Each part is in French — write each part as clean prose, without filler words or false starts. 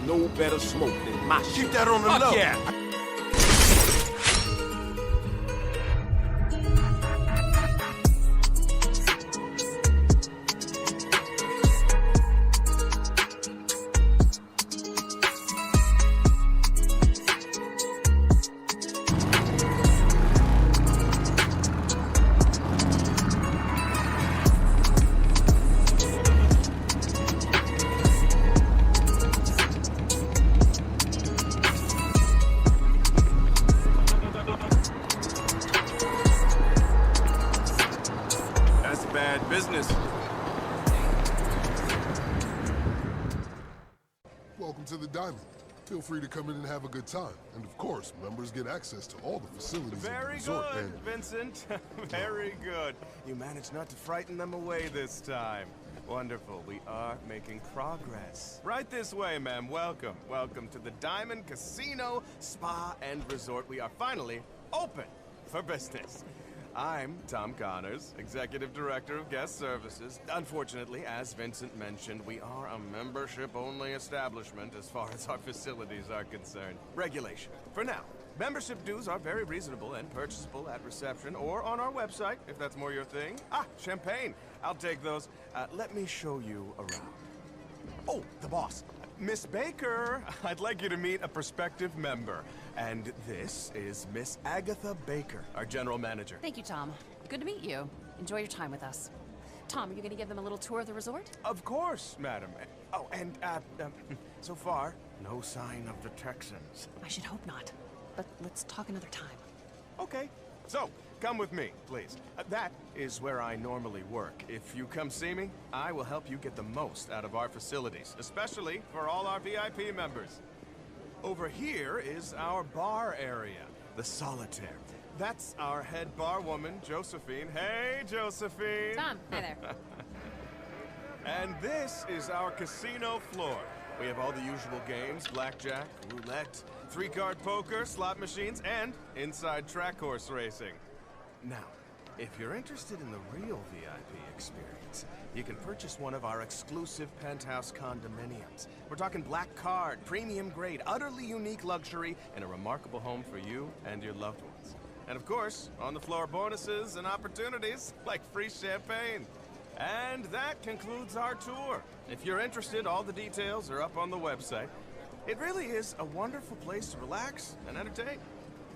no better smoke than my shit. Keep that on the low. Yeah. That's bad business. Welcome to the Diamond. Feel free to come in and have a good time. And of course, members get access to all the facilities of the Very resort good, and... Vincent. Very good. You managed not to frighten them away this time. Wonderful. We are making progress. Right this way, ma'am. Welcome. Welcome to the Diamond Casino, Spa, and Resort. We are finally open for business. I'm Tom Connors, Executive Director of Guest Services. Unfortunately, as Vincent mentioned, we are a membership-only establishment as far as our facilities are concerned. Regulation. For now, membership dues are very reasonable and purchasable at reception or on our website, if that's more your thing. Ah, champagne. I'll take those. Let me show you around. Oh, the boss. Miss Baker, I'd like you to meet a prospective member. And this is Miss Agatha Baker, our general manager. Thank you, Tom. Good to meet you. Enjoy your time with us. Tom, are you going to give them a little tour of the resort? Of course, madam. Oh, and, so far, no sign of the Texans. I should hope not. But let's talk another time. Okay, so, come with me, please. That is where I normally work. If you come see me, I will help you get the most out of our facilities, especially for all our VIP members. Over here is our bar area, the Solitaire. That's our head barwoman, Josephine. Hey, Josephine! Tom, hi there. And this is our casino floor. We have all the usual games, blackjack, roulette, three-card poker, slot machines, and inside track horse racing. Now, if you're interested in the real VIP experience, you can purchase one of our exclusive penthouse condominiums. We're talking black card, premium grade, utterly unique luxury, and a remarkable home for you and your loved ones. And of course, on-the-floor bonuses and opportunities like free champagne. And that concludes our tour. If you're interested, all the details are up on the website. It really is a wonderful place to relax and entertain.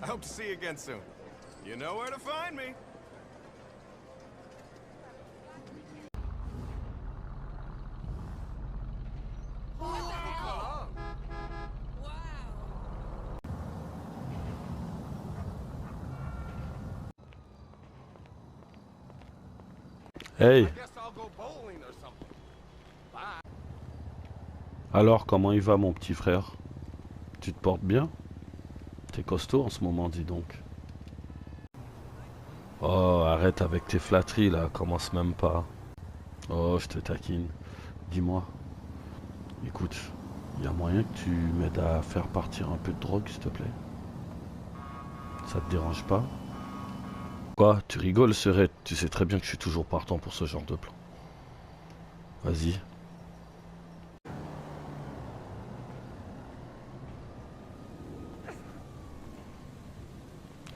I hope to see you again soon. You know where to find me. Hey, I guess I'll go bowling or something. Bye. alors comment il va mon petit frère? Tu te portes bien? T'es costaud en ce moment, dis donc. Oh, arrête avec tes flatteries là, commence même pas. Oh, je te taquine. Dis-moi, écoute, il y a moyen que tu m'aides à faire partir un peu de drogue, s'il te plaît? Ça te dérange pas? Quoi? Tu rigoles, Serette? Tu sais très bien que je suis toujours partant pour ce genre de plan. Vas-y.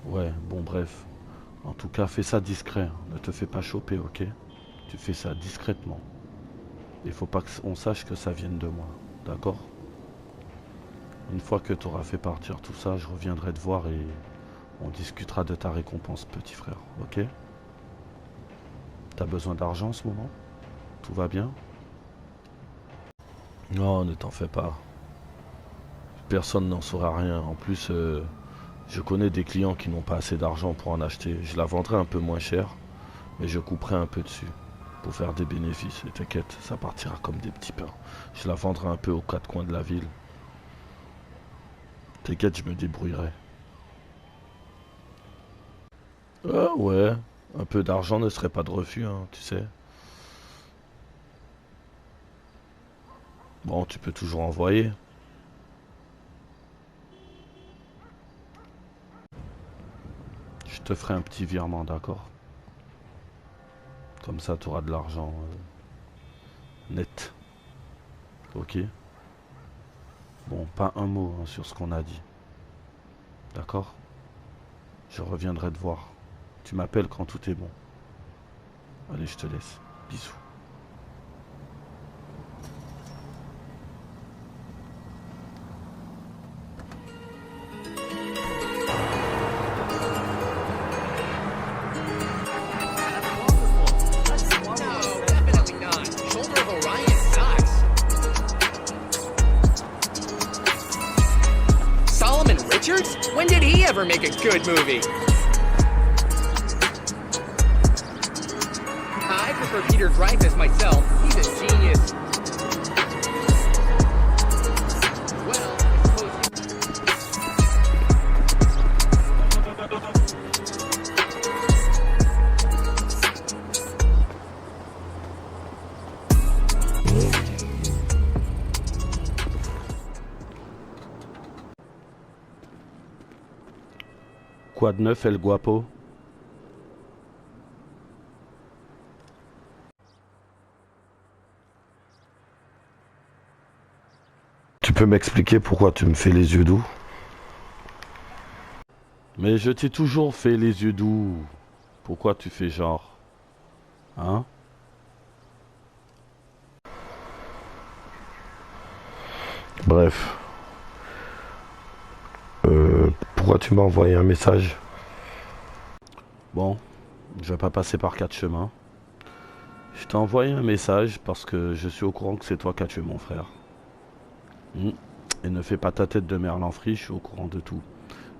Ouais, bon bref. En tout cas, fais ça discret, hein. Ne te fais pas choper, ok? Tu fais ça discrètement. Il faut pas qu'on sache que ça vienne de moi, d'accord? Une fois que tu auras fait partir tout ça, je reviendrai te voir et on discutera de ta récompense, petit frère, ok? T'as besoin d'argent en ce moment? Tout va bien? Non, ne t'en fais pas. Personne n'en saura rien. En plus, je connais des clients qui n'ont pas assez d'argent pour en acheter. Je la vendrai un peu moins cher, mais je couperai un peu dessus pour faire des bénéfices. Et t'inquiète, ça partira comme des petits pains. Je la vendrai un peu aux quatre coins de la ville. T'inquiète, je me débrouillerai. Ah ouais, un peu d'argent ne serait pas de refus, hein, tu sais. Bon, tu peux toujours envoyer. Je te ferai un petit virement, d'accord? Comme ça, tu auras de l'argent net. Ok? Bon, pas un mot hein, sur ce qu'on a dit. D'accord? Je reviendrai te voir. Tu m'appelles quand tout est bon. Allez, je te laisse. Bisous. No, definitely not. Shoulder of Orion sucks. Solomon Richards? When did he ever make a good movie? I prefer Peter Dreyfuss myself. He's a genius. Well, I suppose Quoi de neuf, El Guapo? Tu peux m'expliquer pourquoi tu me fais les yeux doux? Mais je t'ai toujours fait les yeux doux. Pourquoi tu fais genre? Hein? Bref. Pourquoi tu m'as envoyé un message? Bon, je vais pas passer par quatre chemins. Je t'ai envoyé un message parce que je suis au courant que c'est toi qui as tué mon frère. Et ne fais pas ta tête de merlan-frit, je suis au courant de tout.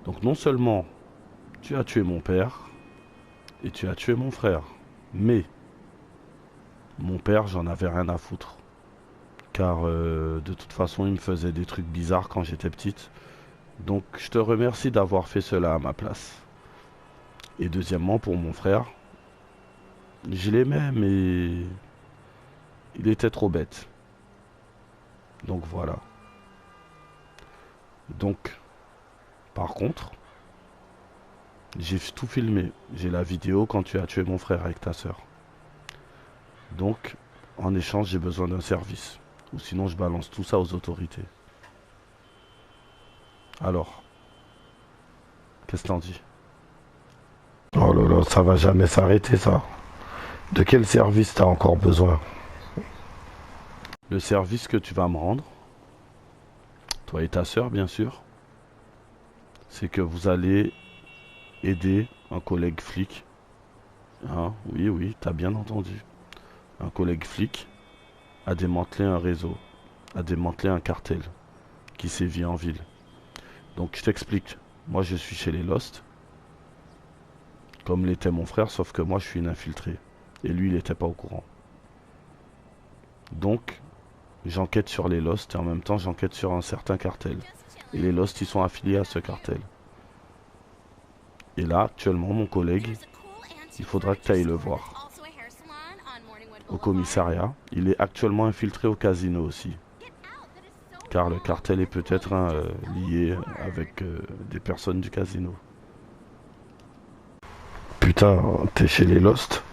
Donc non seulement tu as tué mon père et tu as tué mon frère, mais mon père, j'en avais rien à foutre. Car de toute façon, il me faisait des trucs bizarres quand j'étais petite. Donc je te remercie d'avoir fait cela à ma place. Et deuxièmement, pour mon frère, je l'aimais, mais il était trop bête. Donc voilà. Donc, par contre, j'ai tout filmé. J'ai la vidéo quand tu as tué mon frère avec ta soeur. Donc, en échange, j'ai besoin d'un service. Ou sinon, je balance tout ça aux autorités. Alors, qu'est-ce que t'en dis? Oh là là, ça va jamais s'arrêter ça. De quel service t'as encore besoin? Le service que tu vas me rendre, toi et ta sœur bien sûr, c'est que vous allez aider un collègue flic. Hein, oui, oui, t'as bien entendu. Un collègue flic à démanteler un réseau, à démanteler un cartel qui sévit en ville. Donc je t'explique, moi je suis chez les Lost, comme l'était mon frère, sauf que moi je suis une infiltrée. Et lui il n'était pas au courant. Donc j'enquête sur les Lost et en même temps j'enquête sur un certain cartel. Et les Lost ils sont affiliés à ce cartel. Et là actuellement mon collègue, il faudra que tu ailles le voir. Au commissariat, il est actuellement infiltré au casino aussi. Car le cartel est peut-être lié avec des personnes du casino. Putain, t'es chez les Lost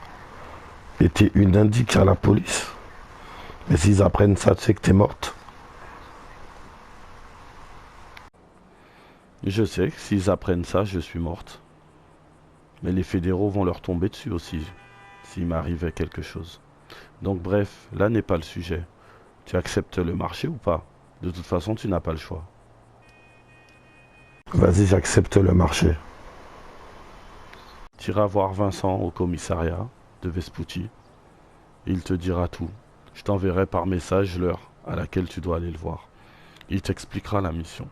et t'es une indique à la police. Mais s'ils apprennent ça, tu sais que t'es morte. Je sais que s'ils apprennent ça, je suis morte. Mais les fédéraux vont leur tomber dessus aussi, s'il m'arrivait quelque chose. Donc bref, là n'est pas le sujet. Tu acceptes le marché ou pas? De toute façon, tu n'as pas le choix. Vas-y, j'accepte le marché. Tu iras voir Vincent au commissariat de Vespucci. Il te dira tout. Je t'enverrai par message l'heure à laquelle tu dois aller le voir. Il t'expliquera la mission.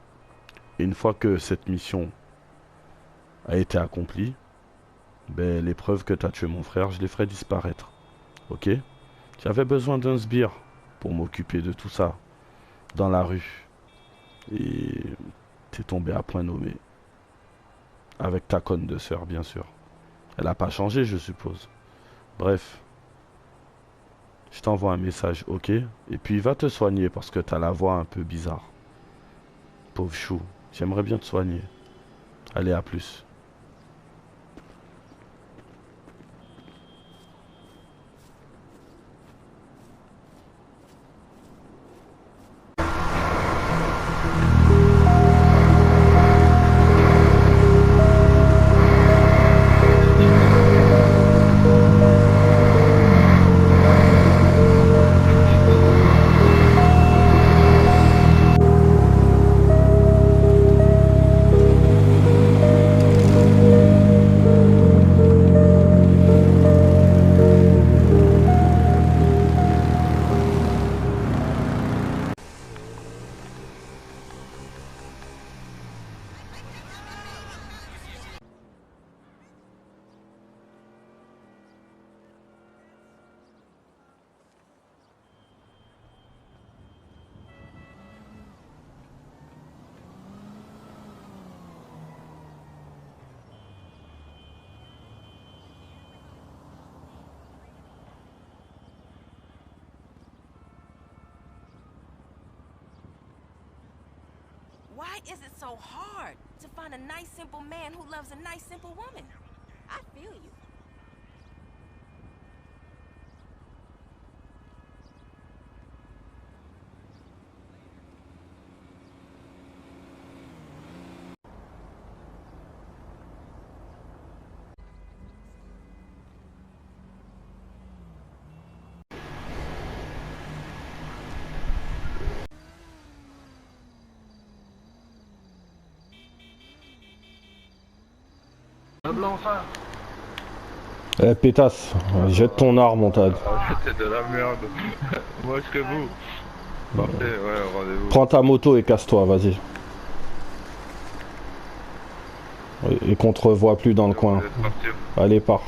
Et une fois que cette mission a été accomplie, ben, les preuves que tu as tué mon frère, je les ferai disparaître. Ok? J'avais besoin d'un sbire pour m'occuper de tout ça dans la rue. Et t'es tombé à point nommé. Avec ta conne de sœur, bien sûr. Elle n'a pas changé, je suppose. Bref. Je t'envoie un message, ok? Et puis va te soigner parce que t'as la voix un peu bizarre. Pauvre chou, j'aimerais bien te soigner. Allez, à plus. Why is it so hard to find a nice, simple man who loves a nice, simple woman? I feel you. Eh pétasse, jette ton arme, on t'a dit. C'est de la merde. Moi, je serais vous. Parfait, ouais, rendez-vous. Prends ta moto et casse-toi, vas-y. Et qu'on te revoie plus dans le coin. Allez, pars.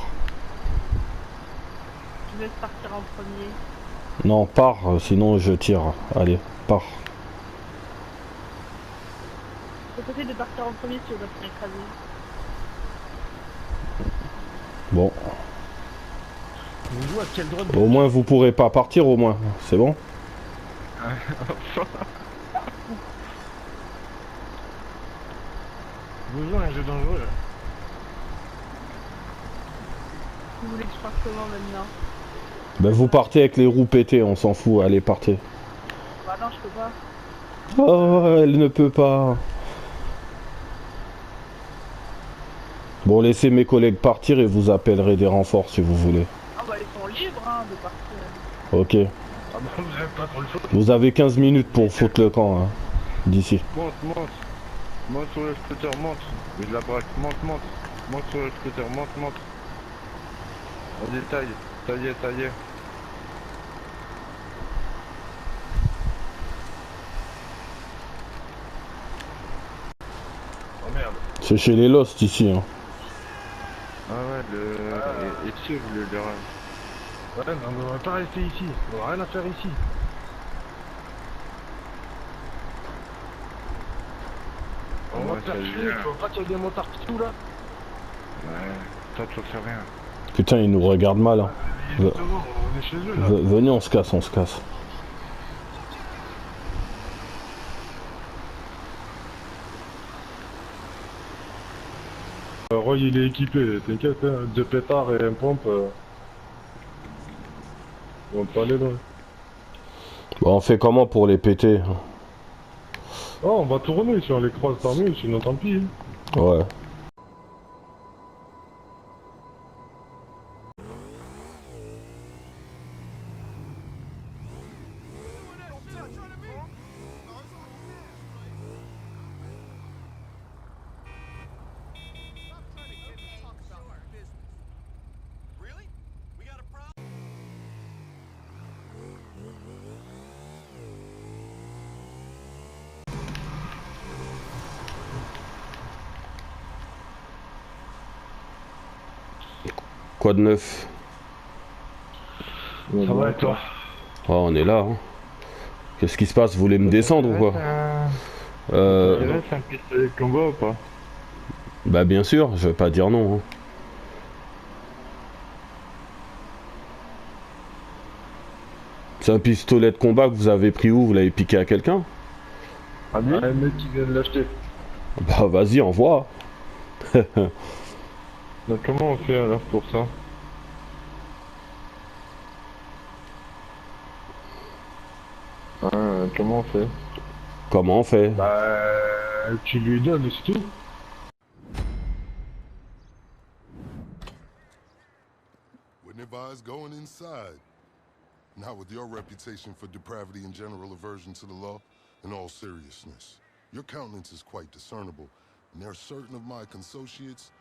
Je laisse partir en premier. Non, pars, sinon je tire. Allez, pars. Je peux essayer de partir en premier si on doit se écraser. Bon. Au moins vous pourrez pas partir au moins, c'est bon? Vous jouez un jeu dangereux là. Vous voulez que je parte comment maintenant? Ben vous partez avec les roues pétées, on s'en fout, allez partez. Bah non, je peux pas. Oh, elle ne peut pas. Bon, laissez mes collègues partir et vous appellerez des renforts si vous voulez. Ah bah ils sont libres hein, de partir. Ok. Ah bah vous avez pas trop le choix. Vous avez 15 minutes pour foutre le camp, hein, d'ici. Monte, monte. Monte sur le scooter, monte. Je la braque, monte, monte. Monte sur le scooter, monte, monte. Vas-y, taille. Taillez, taillez. Oh merde. C'est chez les Lost ici. Hein. Ah ouais, et sûr, le garage. Ouais, mais on va pas rester ici. On a rien à faire ici. On va faire chier, tu vois pas qu'il y a des motards partout là? Ouais, toi tu fais rien. Putain, ils nous regardent mal. Hein. Justement, on est chez eux là. Venez, on se casse, on se casse. Roy il est équipé, t'inquiète, hein, 2 pétards et un pompe. On va pas aller loin. Bon, on fait comment pour les péter? Oh, on va tourner, si on les croise tant mieux, sinon tant pis. Ouais. Quoi de neuf? Ça va et toi? Oh, on est là. Hein. Qu'est-ce qui se passe? Vous voulez me descendre ou quoi? Il reste un pistolet de combat ou pas? Bah bien sûr, je vais pas dire non. Hein. C'est un pistolet de combat que vous avez pris où? Vous l'avez piqué à quelqu'un? Ah oui? Un mec qui vient de l'acheter. Bah vas-y, envoie. Donc comment on fait alors pour ça? Comment on fait? Comment on fait? Bah tu lui donnes, c'est tout. Wouldn't advise going inside. Not with your reputation for depravity and general aversion to the law. In all seriousness, your countenance is quite discernible, and there are certain of my consociates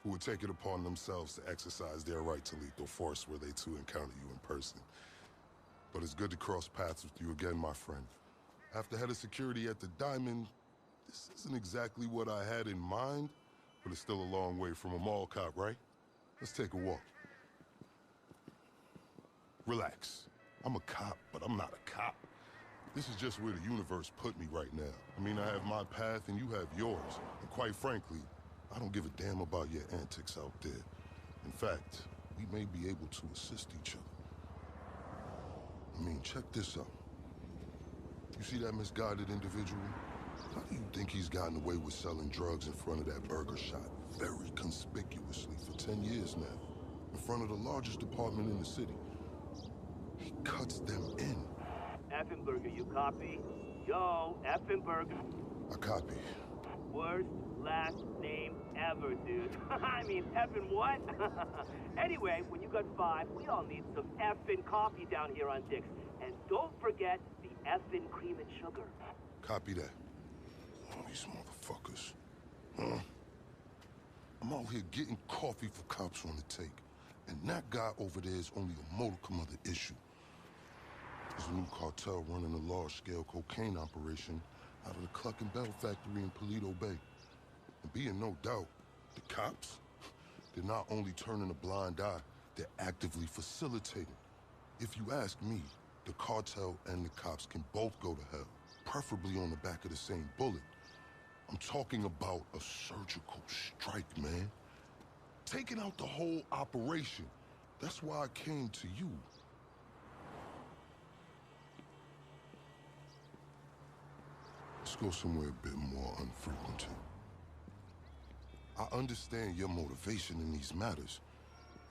who would take it upon themselves to exercise their right to lethal force were they to encounter you in person. But it's good to cross paths with you again, my friend. After head of security at the Diamond, this isn't exactly what I had in mind, but it's still a long way from a mall cop, right? Let's take a walk. Relax. I'm a cop, but I'm not a cop. This is just where the universe put me right now. I mean, I have my path and you have yours. And quite frankly, I don't give a damn about your antics out there. In fact, we may be able to assist each other. I mean, check this out. You see that misguided individual? How do you think he's gotten away with selling drugs in front of that burger shop very conspicuously for 10 years now? In front of the largest department in the city. He cuts them in. Effenberger, you copy? Yo, Effenberger. I copy. Worst last name ever, dude. I mean, effing what? Anyway, when you got 5, we all need some effing coffee down here on Dick's. And don't forget the effing cream and sugar. Copy that. Oh, these motherfuckers. Huh? I'm out here getting coffee for cops on the take. And that guy over there is only a modicum of the issue. There's a new cartel running a large-scale cocaine operation out of the Cluck and Bell factory in Paleto Bay. And be in no doubt, the cops, they're not only turning a blind eye, they're actively facilitating. If you ask me, the cartel and the cops can both go to hell, preferably on the back of the same bullet. I'm talking about a surgical strike, man. Taking out the whole operation. That's why I came to you. Let's go somewhere a bit more unfrequented. I understand your motivation in these matters.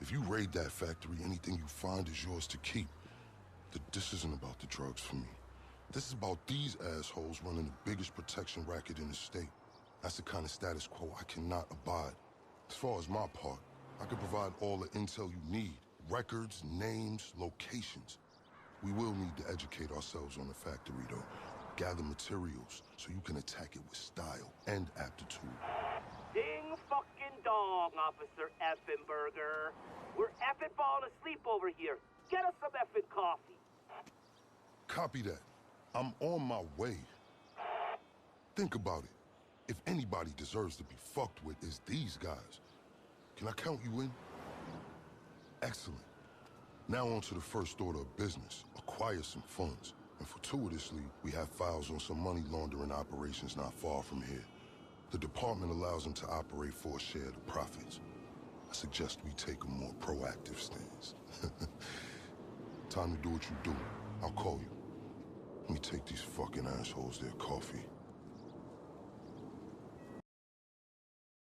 If you raid that factory, anything you find is yours to keep. This isn't about the drugs for me. This is about these assholes running the biggest protection racket in the state. That's the kind of status quo I cannot abide. As far as my part, I can provide all the intel you need. Records, names, locations. We will need to educate ourselves on the factory, though. Gather materials so you can attack it with style and aptitude. Ding fucking dong, Officer Effenberger. We're effing falling asleep over here. Get us some effing coffee. Copy that. I'm on my way. Think about it. If anybody deserves to be fucked with, it's these guys. Can I count you in? Excellent. Now on to the first order of business. Acquire some funds. And fortuitously, we have files on some money laundering operations not far from here. The department allows them to operate for a share of the profits. I suggest we take a more proactive stance. Time to do what you do. I'll call you. Let me take these fucking assholes their coffee.